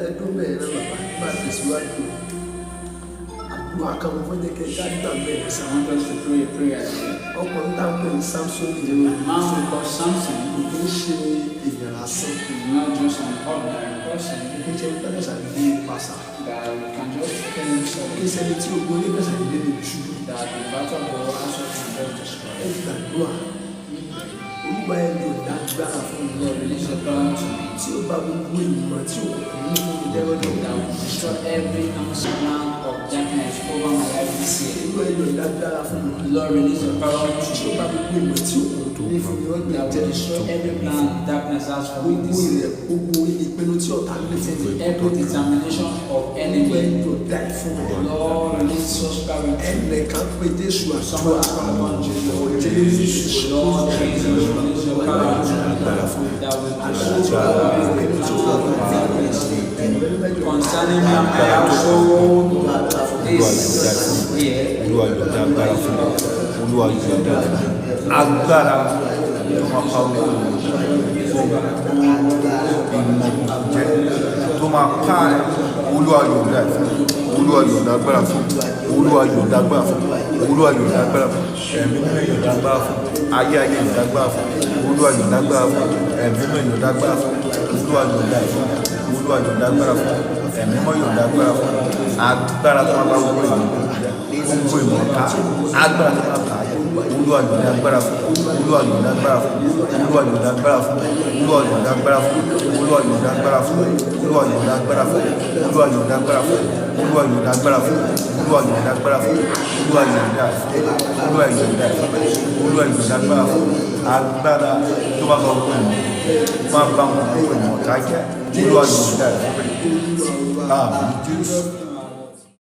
ẹdún bẹ́ẹ̀ náà bàbá nígbà tẹ̀síwájú àdúrà kan mo fẹ́ jẹ́ kẹ́ dájú àbẹ̀rẹ̀ I want us to pray a prayer. ọkùnrin táwọn pè ní Samson The man we call Samson kì í ṣe èèyàn lásán is not just an ordinary person kì í ṣe pẹ́lẹ́sà ní pàṣà that we can just kill himself. kì í ṣe ẹni tí ogun onígbèsè ìdílé lè ṣú That the battle of the world also can just destroy. ẹ gbàdúrà olúwa ẹ lò dágbára fún mi Lord, release your power to me. tí ó bá gbogbo ìmọ̀ tí ó kù ní fún mi lẹ́rọ̀ That will destroy every counsel plan of darkness over my life this year. olúwa ẹ lò dágbára fún mi Lord, release your power tí to ó me. bá gbogbo ìmọ̀ tí ó kù ní fún mi lọ́gbẹ̀ẹ́ That will jẹ́ destroy every plan darkness has for me gbogbo this year. ilẹ̀ gbogbo ìpinnu tí ọ̀tá ń lé fún mi Every determination of olúwa ẹ enemy. lò dá ẹ fún mi Lord, release such power to me. ẹnìkan pé Jésù Someone àtúwà has come upon Jesus. Lord Jesus Lord, Jesus, release your power to me. That will destroy concerning me and my household this year. Olúwa Yonda Agbara fún mi. Olúwa Yonda agbára tó máa pa owó ìmọ̀ tó máa pa Olúwa Yonda fún mi. Olúwa Yonda agbára fún mi. Olúwa Yonda agbára fún mi. Olúwa Yonda agbára fún mi. Ẹ̀mí mímọ́ Yonda agbára fún mi. Ayé Yonda agbára fún mi. Olúwa Yonda agbára fún mi. Ẹ̀mí mímọ́ Yonda agbára fún mi. Olúwa Yonda fún mi. Olúwa Yonda agbára fún mi. Ẹ̀mí mímọ́ Yonda agbára fún mi. Agbára tó máa bá gbogbo ìmọ̀ ká agbára tó máa bá ayé. Olúwa Yonda agbára fún mi. Olúwa Yonda agbára fún mi. Olúwa Yonda agbára fún mi. Olúwa Yonda agbára fún mi. Olúwa Yonda agbára fún mi. Olúwa Yonda agbára fún mi. Olúwa Yonda agbára fún mi. Olúwa Yonda agbára fún mi. Olúwa Yonda agbára fún mi. Olúwa Yonda fún mi. Olúwa Yonda fún mi. Olúwa Yonda agbára fún mi. Agbára tó bá bá gbogbo ìmọ̀ máa bá wọn gbogbo ìmọ̀ ká jẹ́. Olúwa Yonda fún mi. Àmín Jésù.